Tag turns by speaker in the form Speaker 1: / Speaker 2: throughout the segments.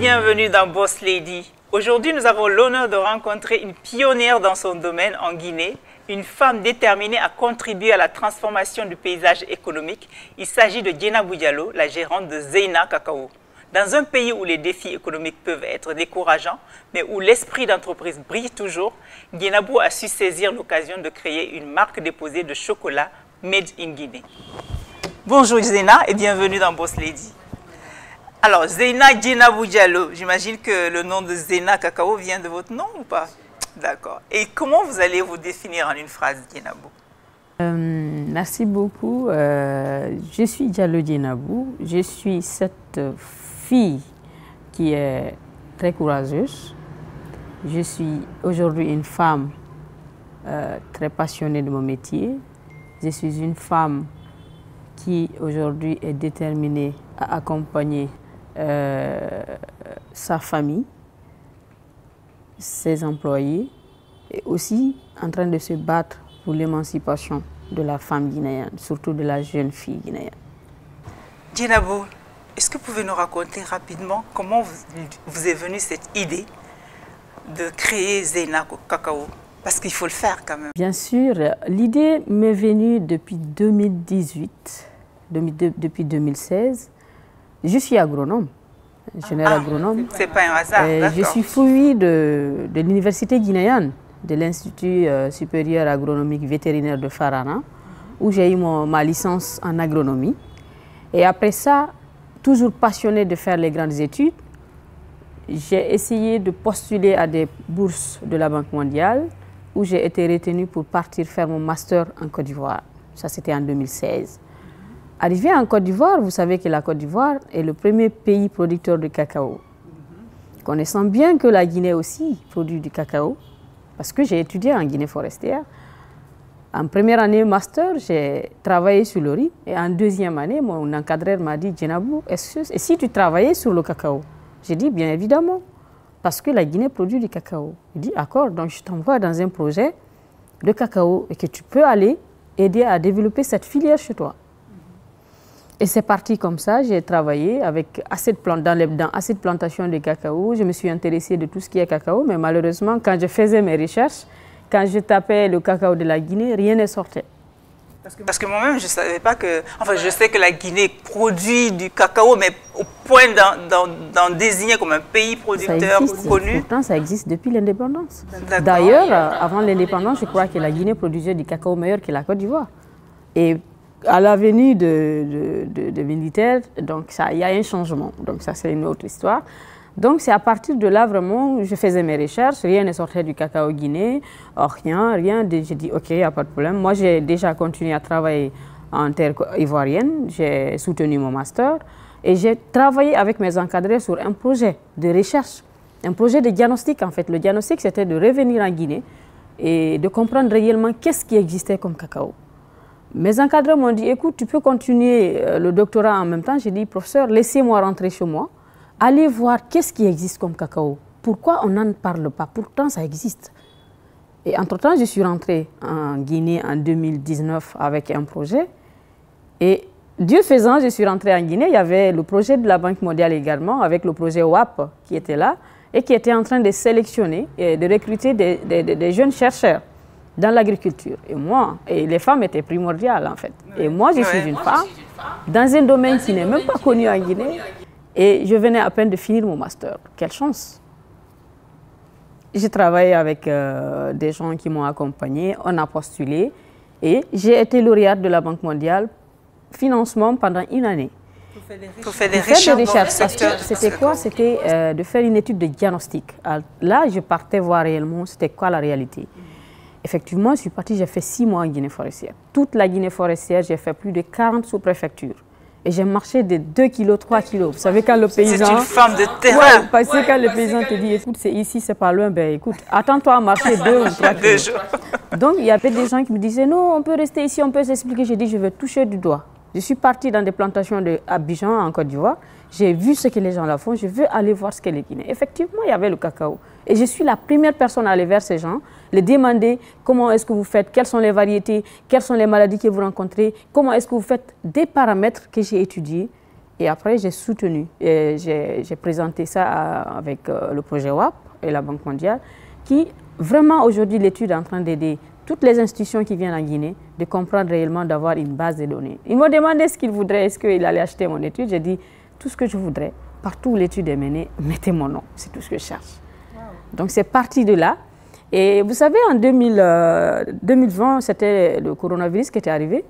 Speaker 1: bienvenue dans Boss Lady. Aujourd'hui, nous avons l'honneur de rencontrer une pionnière dans son domaine en Guinée, une femme déterminée à contribuer à la transformation du paysage économique. Il s'agit de Djenabou Diallo, la gérante de Zeyna Cacao. Dans un pays où les défis économiques peuvent être décourageants, mais où l'esprit d'entreprise brille toujours, Djenabou a su saisir l'occasion de créer une marque déposée de chocolat made in Guinée. Bonjour Zeyna et bienvenue dans Boss Lady. Alors Zeyna Djenabou Diallo, j'imagine que le nom de Zeyna Cacao vient de votre nom ou pas? D'accord. Et comment vous allez vous définir en une phrase, Djenabou?
Speaker 2: Merci beaucoup. Je suis Diallo Djenabou. Je suis cette fille qui est très courageuse. Je suis aujourd'hui une femme très passionnée de mon métier. Je suis une femme qui aujourd'hui est déterminée à accompagner sa famille, ses employés et aussi en train de se battre pour l'émancipation de la femme guinéenne, surtout de la jeune fille guinéenne.
Speaker 1: Djenabou, est-ce que vous pouvez nous raconter rapidement comment vous est venue cette idée de créer Zeyna Cacao? Parce qu'il faut le faire quand même.
Speaker 2: Bien sûr, l'idée m'est venue depuis 2018, depuis 2016. Je suis agronome, ingénieur agronome.
Speaker 1: C'est pas un hasard,
Speaker 2: je suis fruit de l'université guinéenne, de l'Institut supérieur agronomique vétérinaire de Farana, où j'ai eu ma licence en agronomie. Et après ça, toujours passionnée de faire les grandes études, j'ai essayé de postuler à des bourses de la Banque mondiale, où j'ai été retenue pour partir faire mon master en Côte d'Ivoire. Ça, c'était en 2016. Arrivé en Côte d'Ivoire, vous savez que la Côte d'Ivoire est le premier pays producteur de cacao. Connaissant bien que la Guinée aussi produit du cacao, parce que j'ai étudié en Guinée forestière, en première année master, j'ai travaillé sur le riz. Et en deuxième année, mon encadreur m'a dit, Djenabou, et si tu travaillais sur le cacao? J'ai dit, bien évidemment, parce que la Guinée produit du cacao. Il dit, d'accord, donc je t'envoie dans un projet de cacao et que tu peux aller aider à développer cette filière chez toi. Et c'est parti comme ça, j'ai travaillé avec dans assez de plantations de cacao. Je me suis intéressée de tout ce qui est cacao, mais malheureusement, quand je faisais mes recherches, quand je tapais le cacao de la Guinée, rien ne sortait.
Speaker 1: Parce que moi-même, je ne savais pas que... Enfin, je sais que la Guinée produit du cacao, mais au point d'en désigner comme un pays producteur connu.
Speaker 2: Pourtant, ça existe depuis l'indépendance. D'ailleurs, avant l'indépendance, je crois que la Guinée produisait du cacao meilleur que la Côte d'Ivoire. Et à la venue de militaires, donc il y a un changement. Donc ça, c'est une autre histoire. Donc c'est à partir de là, vraiment, je faisais mes recherches, rien ne sortait du cacao guinéen, rien. J'ai dit, ok, il n'y a pas de problème. Moi, j'ai déjà continué à travailler en terre ivoirienne, j'ai soutenu mon master et j'ai travaillé avec mes encadrés sur un projet de recherche, un projet de diagnostic en fait. Le diagnostic, c'était de revenir en Guinée et de comprendre réellement qu'est-ce qui existait comme cacao. Mes encadreurs m'ont dit, écoute, tu peux continuer le doctorat en même temps. J'ai dit, professeur, laissez-moi rentrer chez moi. Allez voir qu'est-ce qui existe comme cacao. Pourquoi on n'en parle pas? Pourtant, ça existe. Et entre-temps, je suis rentrée en Guinée en 2019 avec un projet. Et Dieu faisant, je suis rentrée en Guinée. Il y avait le projet de la Banque mondiale également, avec le projet WAP qui était là et qui était en train de sélectionner et de recruter des jeunes chercheurs dans l'agriculture. Et moi, les femmes étaient primordiales en fait. Et moi, je suis une femme dans un domaine qui n'est même pas connu en Guinée. Et je venais à peine de finir mon master. Quelle chance! J'ai travaillé avec des gens qui m'ont accompagnée, on a postulé et j'ai été lauréate de la Banque mondiale, financement pendant une année.
Speaker 1: Pour faire des recherches.
Speaker 2: Parce que c'était quoi? C'était de faire une étude de diagnostic. Là, je partais voir réellement c'était quoi la réalité. Effectivement, je suis partie, j'ai fait 6 mois en Guinée forestière. Toute la Guinée forestière, j'ai fait plus de 40 sous-préfectures. Et j'ai marché de 2 kilos, 3 kilos. Vous savez, quand le paysan...
Speaker 1: C'est une femme de terrain.
Speaker 2: Ouais, parce que quand le paysan te dit, écoute, c'est ici, c'est pas loin, ben écoute, attends-toi à marcher 2 ou 3 kilos. Donc, il y avait des gens qui me disaient, non, on peut rester ici, on peut s'expliquer. J'ai dit, je vais toucher du doigt. Je suis partie dans des plantations d'Abidjan, en Côte d'Ivoire. J'ai vu ce que les gens là font. Je veux aller voir ce qu'est les Guinéens. Effectivement, il y avait le cacao. Et je suis la première personne à aller vers ces gens, les demander comment est-ce que vous faites, quelles sont les variétés, quelles sont les maladies que vous rencontrez, comment est-ce que vous faites des paramètres que j'ai étudiés. Et après, j'ai soutenu. J'ai présenté ça avec le projet WAP et la Banque mondiale, qui vraiment aujourd'hui, l'étude est en train d'aider toutes les institutions qui viennent en Guinée de comprendre réellement, d'avoir une base de données. Ils m'ont demandé ce qu'ils voudraient, est-ce qu'il allait acheter mon étude. J'ai dit, tout ce que je voudrais, partout où l'étude est menée, mettez mon nom, c'est tout ce que je cherche. Wow. Donc c'est parti de là. Et vous savez, en 2020, c'était le coronavirus qui était arrivé.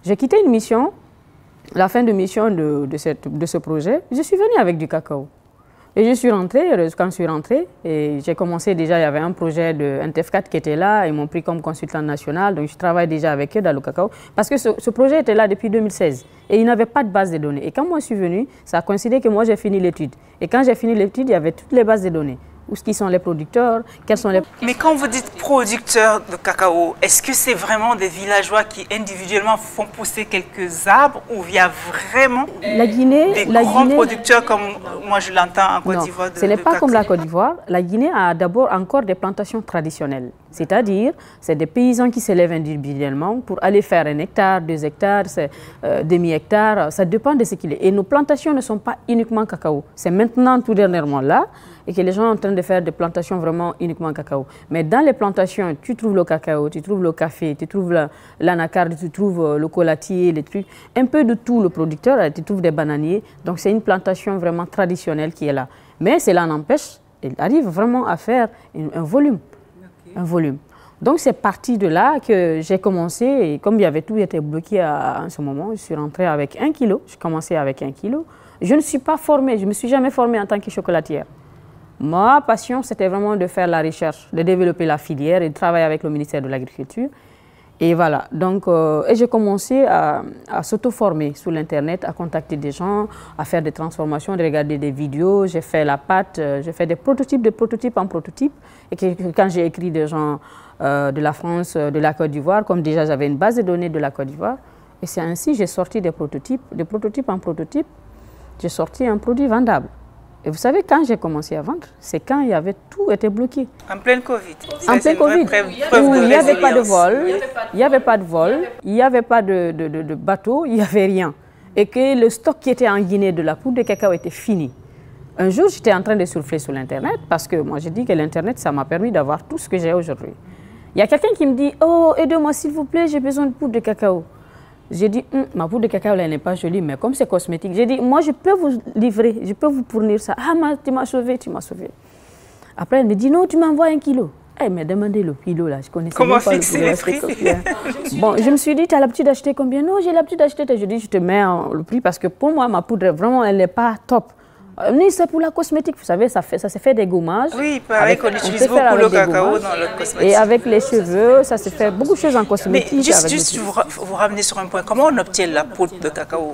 Speaker 2: J'ai quitté une mission, la fin de mission de ce projet. Je suis venue avec du cacao. Et je suis rentrée, heureuse quand je suis rentrée, et j'ai commencé déjà, il y avait un projet de NTF4 qui était là, ils m'ont pris comme consultant national, donc je travaille déjà avec eux dans le cacao, parce que ce projet était là depuis 2016, et il n'avait pas de base de données. Et quand moi je suis venue, ça a coïncidé que moi j'ai fini l'étude. Et quand j'ai fini l'étude, il y avait toutes les bases de données. Où qui sont les producteurs, quels sont les...
Speaker 1: Mais quand vous dites producteurs de cacao, est-ce que c'est vraiment des villageois qui individuellement font pousser quelques arbres ou il y a vraiment des grands producteurs comme moi je l'entends en Côte d'Ivoire?
Speaker 2: Ce n'est pas comme la Côte d'Ivoire. La Guinée a d'abord encore des plantations traditionnelles. C'est-à-dire, c'est des paysans qui s'élèvent individuellement pour aller faire 1 hectare, 2 hectares, demi-hectare. Ça dépend de ce qu'il est. Et nos plantations ne sont pas uniquement cacao. C'est maintenant, tout dernièrement là, et que les gens sont en train de faire des plantations vraiment uniquement cacao. Mais dans les plantations, tu trouves le cacao, tu trouves le café, tu trouves l'anacarde, tu trouves le collatier, les trucs. Un peu de tout, le producteur, tu trouves des bananiers. Donc c'est une plantation vraiment traditionnelle qui est là. Mais cela n'empêche, il arrive vraiment à faire un volume. Un volume. Donc c'est parti de là que j'ai commencé, et comme il y avait tout était bloqué en ce moment, je suis rentrée avec 1 kilo, j'ai commencé avec 1 kilo. Je ne suis pas formée, je ne me suis jamais formée en tant que chocolatière. Ma passion, c'était vraiment de faire la recherche, de développer la filière et de travailler avec le ministère de l'Agriculture. Et voilà, donc j'ai commencé à s'auto-former sur l'Internet, à contacter des gens, à faire des transformations, de regarder des vidéos. J'ai fait la pâte, j'ai fait des prototypes, de prototype en prototype. Et quand j'ai écrit des gens de la France, de la Côte d'Ivoire, comme déjà j'avais une base de données de la Côte d'Ivoire, et c'est ainsi que j'ai sorti des prototypes, de prototype en prototype, j'ai sorti un produit vendable. Et vous savez, quand j'ai commencé à vendre, c'est quand il y avait tout était bloqué.
Speaker 1: En pleine Covid.
Speaker 2: En pleine Covid, où il n'y avait pas de vol, il n'y avait pas de vol, il n'y avait pas de bateau, il n'y avait rien. Et que le stock qui était en Guinée de la poudre de cacao était fini. Un jour, j'étais en train de surfer sur l'Internet, parce que moi, j'ai dit que l'Internet, ça m'a permis d'avoir tout ce que j'ai aujourd'hui. Il y a quelqu'un qui me dit, oh, aidez-moi s'il vous plaît, j'ai besoin de poudre de cacao. J'ai dit, ma poudre de cacao, là, elle n'est pas jolie, mais comme c'est cosmétique, j'ai dit, moi, je peux vous livrer, je peux vous fournir ça. Ah, tu m'as sauvé, tu m'as sauvé. Après, elle me dit, non, tu m'envoies 1 kilo. Elle m'a demandé le kilo, là, je connaissais
Speaker 1: Comment
Speaker 2: pas
Speaker 1: fixer les prix?
Speaker 2: Bon, je me suis dit, tu as l'habitude d'acheter combien? Non, j'ai l'habitude d'acheter. Je dis, je te mets le prix, parce que pour moi, ma poudre, vraiment, elle n'est pas top. C'est pour la cosmétique, vous savez, ça se fait des gommages.
Speaker 1: Oui, pareil qu'on utilise beaucoup le cacao dans le cosmétique.
Speaker 2: Et avec les cheveux, ça se fait beaucoup de choses en cosmétique.
Speaker 1: Mais juste vous ramener sur un point, comment on obtient la poudre de cacao?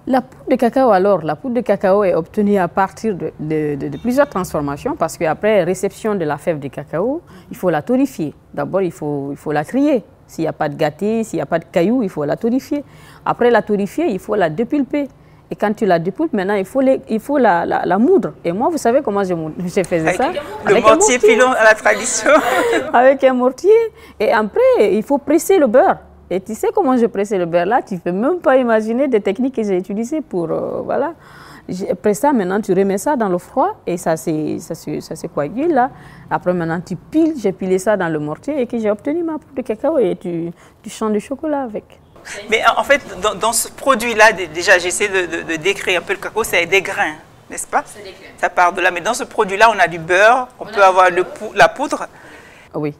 Speaker 2: La poudre de cacao, alors, la poudre de cacao est obtenue à partir de plusieurs transformations, parce qu'après réception de la fève de cacao, il faut la torréfier. D'abord, il faut la trier. S'il n'y a pas de gâté, s'il n'y a pas de cailloux, il faut la torréfier. Après la torréfier, il faut la dépulper. Et quand tu la dépulpes, maintenant, il faut la moudre. Et moi, vous savez comment je faisais ça?
Speaker 1: Le mortier pilon à la tradition.
Speaker 2: Avec un mortier. Et après, il faut presser le beurre. Et tu sais comment je pressais le beurre là? Tu ne peux même pas imaginer des techniques que j'ai utilisées pour... voilà. Après ça, maintenant, tu remets ça dans le froid et ça se coagule là. Après, maintenant, tu piles. J'ai pilé ça dans le mortier et que j'ai obtenu ma poudre de cacao et tu chantes du chocolat avec.
Speaker 1: Mais en fait, dans ce produit-là, déjà, j'essaie de décrire un peu le cacao, c'est des grains, n'est-ce pas? C'est des grains. Ça part de là. Mais dans ce produit-là, on a du beurre, on peut avoir la poudre.
Speaker 2: Oui.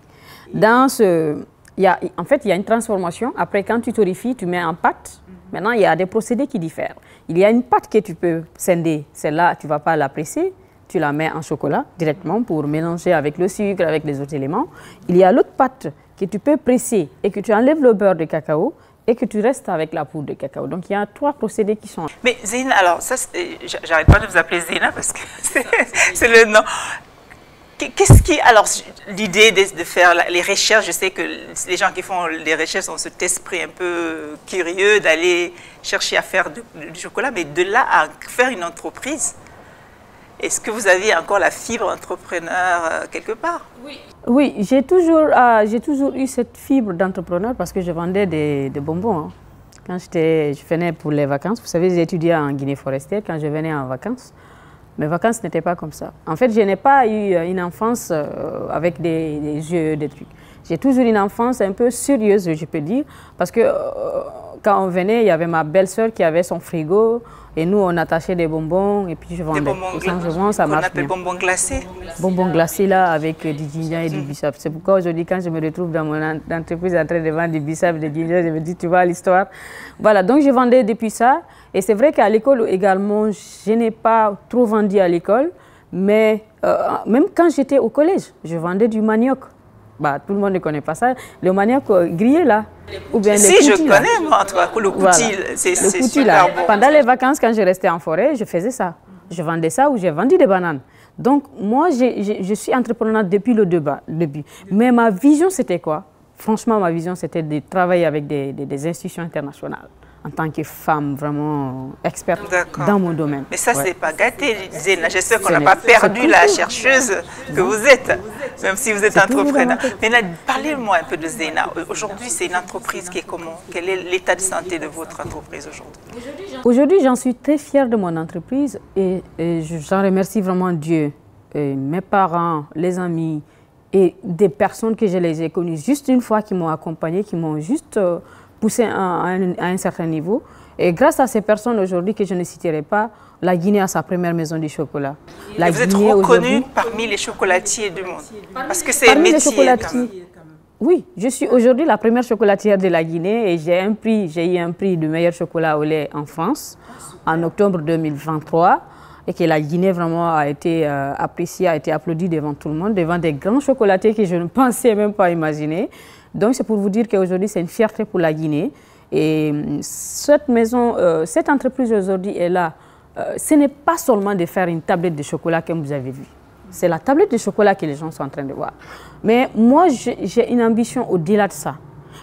Speaker 2: En fait, il y a une transformation. Après, quand tu torréfies, tu mets en pâte. Maintenant, il y a des procédés qui diffèrent. Il y a une pâte que tu peux scinder. Celle-là, tu ne vas pas la presser. Tu la mets en chocolat directement pour mélanger avec le sucre, avec les autres éléments. Il y a l'autre pâte que tu peux presser et que tu enlèves le beurre de cacao et que tu restes avec la poudre de cacao. Donc, il y a 3 procédés qui sont...
Speaker 1: Mais Zéna, alors, ça, j'arrête pas de vous appeler Zéna parce que c'est le nom. Qu'est-ce qui... Alors, l'idée de faire les recherches, je sais que les gens qui font les recherches ont cet esprit un peu curieux d'aller chercher à faire du chocolat, mais de là à faire une entreprise, est-ce que vous aviez encore la fibre entrepreneur quelque part?
Speaker 2: Oui, j'ai toujours eu cette fibre d'entrepreneur parce que je vendais des bonbons. Hein. quand je venais pour les vacances. Vous savez, j'ai étudié en Guinée forestière. Quand je venais en vacances, mes vacances n'étaient pas comme ça. En fait, je n'ai pas eu une enfance avec des jeux, des trucs. J'ai toujours une enfance un peu sérieuse, je peux dire, parce que quand on venait, il y avait ma belle-sœur qui avait son frigo, et nous, on attachait des bonbons, et puis je vendais.
Speaker 1: Des bonbons glacés, qu'on appelle bonbons glacés.
Speaker 2: Bonbons glacés, là, avec du ginger et du bissap. C'est pourquoi aujourd'hui, quand je me retrouve dans mon entreprise en train de vendre du bissap et du ginger, je me dis, tu vois l'histoire. Voilà, donc je vendais depuis ça. Et c'est vrai qu'à l'école également, je n'ai pas trop vendu à l'école, mais même quand j'étais au collège, je vendais du manioc. Bah, tout le monde ne connaît pas ça. Le manioc grillé, là. Ou bien
Speaker 1: si, je connais, moi, en tout cas, le coutil, voilà. C'est super bon.
Speaker 2: Pendant les vacances, quand je restais en forêt, je faisais ça. Je vendais ça ou j'ai vendu des bananes. Donc, moi, je suis entreprenante depuis le début. Mais ma vision, c'était quoi? Franchement, ma vision, c'était de travailler avec des institutions internationales en tant que femme vraiment experte dans mon domaine.
Speaker 1: Mais ça, c'est pas gâté, Zeyna. J'espère qu'on n'a pas perdu la chercheuse que vous êtes, même si vous êtes entrepreneur. Maintenant, parlez-moi un peu de Zeyna. Aujourd'hui, c'est une entreprise qui est comment? Quel est l'état de santé de votre entreprise aujourd'hui?
Speaker 2: Aujourd'hui, j'en suis très fière de mon entreprise et j'en remercie vraiment Dieu, et mes parents, les amis et des personnes que je les ai connues juste une fois qui m'ont accompagnée, qui m'ont juste poussé à un certain niveau. Et grâce à ces personnes aujourd'hui que je ne citerai pas, la Guinée a sa première maison du chocolat.
Speaker 1: Et vous êtes reconnu parmi les chocolatiers du monde. Parce que c'est un métier.
Speaker 2: Oui, je suis aujourd'hui la première chocolatière de la Guinée et j'ai eu un prix du meilleur chocolat au lait en France en octobre 2023 et que la Guinée vraiment a été appréciée, a été applaudie devant tout le monde, devant des grands chocolatiers que je ne pensais même pas imaginer. Donc c'est pour vous dire qu'aujourd'hui c'est une fierté pour la Guinée et cette maison, cette entreprise aujourd'hui est là. Ce n'est pas seulement de faire une tablette de chocolat comme vous avez vu. C'est la tablette de chocolat que les gens sont en train de voir. Mais moi, j'ai une ambition au-delà de ça.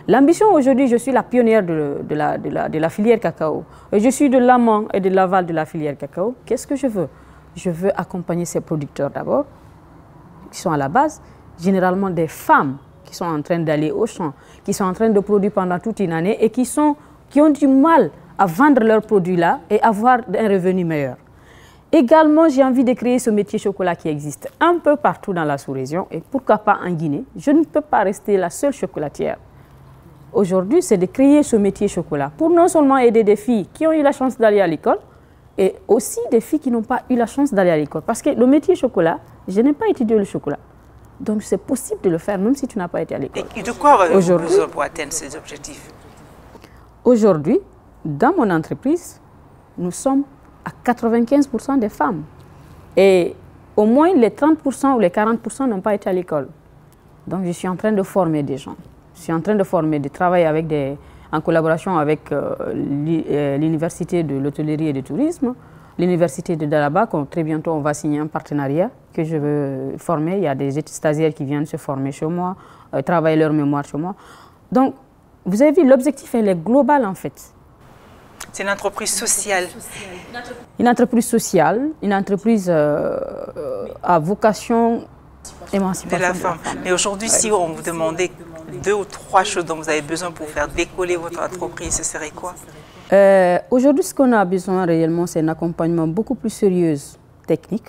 Speaker 2: L'ambition aujourd'hui, je suis la pionnière de la filière cacao. Et je suis de l'amont et de l'aval de la filière cacao. Qu'est-ce que je veux? Je veux accompagner ces producteurs d'abord, qui sont à la base, généralement des femmes qui sont en train d'aller au champ, qui sont en train de produire pendant toute une année et qui ont du mal à vendre leurs produits-là et avoir un revenu meilleur. Également, j'ai envie de créer ce métier chocolat qui existe un peu partout dans la sous-région et pourquoi pas en Guinée. Je ne peux pas rester la seule chocolatière. Aujourd'hui, c'est de créer ce métier chocolat pour non seulement aider des filles qui ont eu la chance d'aller à l'école et aussi des filles qui n'ont pas eu la chance d'aller à l'école. Parce que le métier chocolat, je n'ai pas étudié le chocolat. Donc, c'est possible de le faire même si tu n'as pas été à l'école.
Speaker 1: Et de quoi vous besoin pour atteindre ces objectifs?
Speaker 2: Aujourd'hui, dans mon entreprise, nous sommes à 95% des femmes. Et au moins les 30% ou les 40% n'ont pas été à l'école. Donc, je suis en train de former des gens. Je suis en train de travailler en collaboration avec l'Université de l'hôtellerie et du tourisme, l'Université de Dalaba, très bientôt on va signer un partenariat que je veux former. Il y a des stagiaires qui viennent se former chez moi, travailler leur mémoire chez moi. Donc, vous avez vu, l'objectif est global en fait.
Speaker 1: C'est une entreprise sociale.
Speaker 2: Une entreprise sociale, une entreprise à vocation émancipation
Speaker 1: de la femme. Mais aujourd'hui, si on vous demandait 2 ou 3 choses dont vous avez besoin pour faire décoller votre entreprise, ce serait quoi?
Speaker 2: Aujourd'hui, ce qu'on a besoin réellement, c'est un accompagnement beaucoup plus sérieux, technique,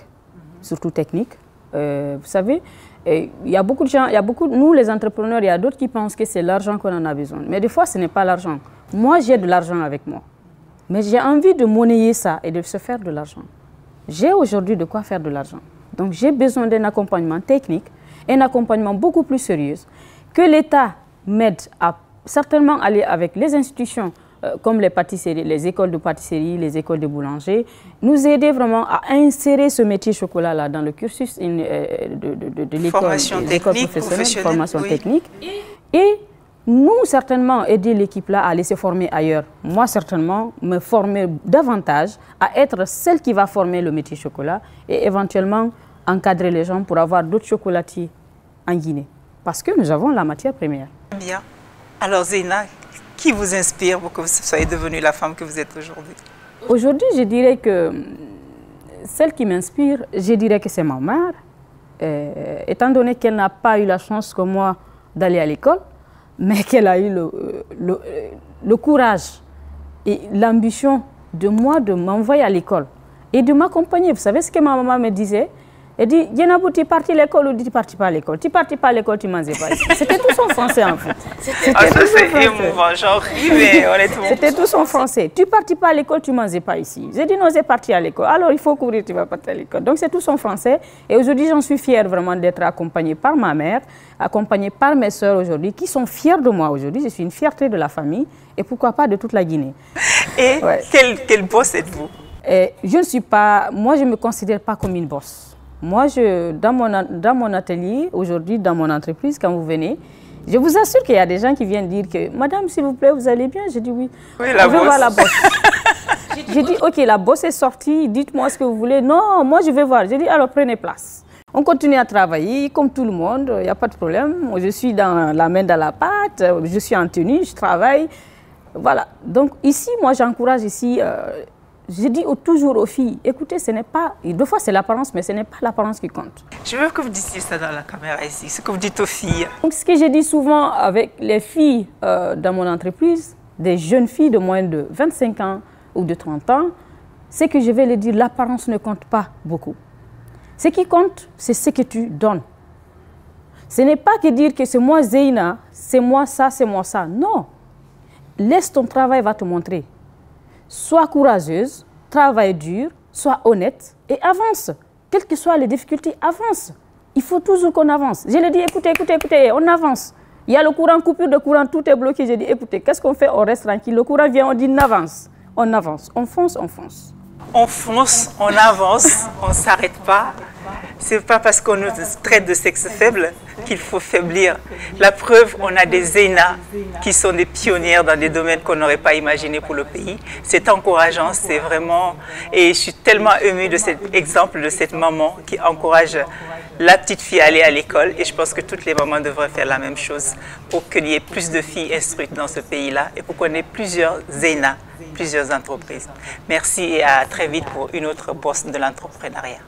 Speaker 2: surtout technique. Vous savez, il y a beaucoup de gens, nous les entrepreneurs, il y a d'autres qui pensent que c'est l'argent qu'on en a besoin. Mais des fois, ce n'est pas l'argent. Moi, j'ai de l'argent avec moi. Mais j'ai envie de monnayer ça et de se faire de l'argent. J'ai aujourd'hui de quoi faire de l'argent. Donc, j'ai besoin d'un accompagnement technique, un accompagnement beaucoup plus sérieux, que l'État m'aide à certainement aller avec les institutions comme les pâtisseries, les écoles de pâtisserie, les écoles de boulanger, nous aider vraiment à insérer ce métier chocolat-là dans le cursus de l'école professionnelle, formation technique. Et nous, certainement, aider l'équipe-là à aller se former ailleurs. Moi, certainement, me former davantage à être celle qui va former le métier chocolat et éventuellement encadrer les gens pour avoir d'autres chocolatiers en Guinée. Parce que nous avons la matière première.
Speaker 1: Bien. Alors, Zeyna, qui vous inspire pour que vous soyez devenue la femme que vous êtes aujourd'hui?
Speaker 2: Aujourd'hui, je dirais que celle qui m'inspire, je dirais que c'est ma mère. Étant donné qu'elle n'a pas eu la chance comme moi d'aller à l'école, mais qu'elle a eu le courage et l'ambition de moi de m'envoyer à l'école et de m'accompagner. Vous savez ce que ma maman me disait? Elle dit, Yenabou, tu es parti à l'école ou tu ne partis pas à l'école? Tu ne partis pas à l'école, tu ne mangeais pas ici. C'était tout son français en fait.
Speaker 1: Ah, ça c'est émouvant, j'en ris, mais honnêtement.
Speaker 2: C'était tout son français. Tu ne partis pas à l'école, tu ne mangeais pas ici. J'ai dit non, j'ai parti à l'école. Alors il faut courir, tu vas partir à l'école. Donc c'est tout son français. Et aujourd'hui, j'en suis fière vraiment d'être accompagnée par ma mère, accompagnée par mes sœurs aujourd'hui, qui sont fières de moi aujourd'hui. Je suis une fierté de la famille et pourquoi pas de toute la Guinée.
Speaker 1: Et quel boss êtes-vous?
Speaker 2: Je ne suis pas, moi je ne me considère pas comme une boss. Moi, dans mon atelier, aujourd'hui, dans mon entreprise, quand vous venez, je vous assure qu'il y a des gens qui viennent dire que « Madame, s'il vous plaît, vous allez bien ?» Je dis « Oui,
Speaker 1: oui je veux
Speaker 2: voir la bosse. » J'ai dit « Ok, la bosse est sortie, dites-moi ce que vous voulez. » Non, moi, je vais voir. J'ai dit « Alors, prenez place. » On continue à travailler, comme tout le monde, il n'y a pas de problème. Je suis dans la main dans la pâte, je suis en tenue, je travaille. Voilà. Donc, ici, moi, j'encourage ici... je dis toujours aux filles, écoutez, ce n'est pas, deux fois c'est l'apparence, mais ce n'est pas l'apparence qui compte.
Speaker 1: Je veux que vous disiez ça dans la caméra ici, ce que vous dites aux filles.
Speaker 2: Donc, ce que je dis souvent avec les filles dans mon entreprise, des jeunes filles de moins de 25 ans ou de 30 ans, c'est que je vais leur dire, l'apparence ne compte pas beaucoup. Ce qui compte, c'est ce que tu donnes. Ce n'est pas que dire que c'est moi Zeyna, c'est moi ça, c'est moi ça. Non. Laisse ton travail, va te montrer. Sois courageuse, travaille dur, sois honnête et avance. Quelles que soient les difficultés, avance. Il faut toujours qu'on avance. Je lui dis, écoutez, on avance. Il y a le courant, coupure de courant, tout est bloqué. Je dis, écoutez, qu'est-ce qu'on fait? On reste tranquille. Le courant vient, on dit, on avance. On avance, on fonce, on fonce.
Speaker 1: On fonce, on avance, on ne s'arrête pas. Ce n'est pas parce qu'on nous traite de sexe faible qu'il faut faiblir. La preuve, on a des Zeyna qui sont des pionnières dans des domaines qu'on n'aurait pas imaginés pour le pays. C'est encourageant, c'est vraiment... Et je suis tellement émue de cet exemple de cette maman qui encourage la petite fille à aller à l'école. Et je pense que toutes les mamans devraient faire la même chose pour qu'il y ait plus de filles instruites dans ce pays-là et pour qu'on ait plusieurs Zeyna, plusieurs entreprises. Merci et à très vite pour une autre bourse de l'entrepreneuriat.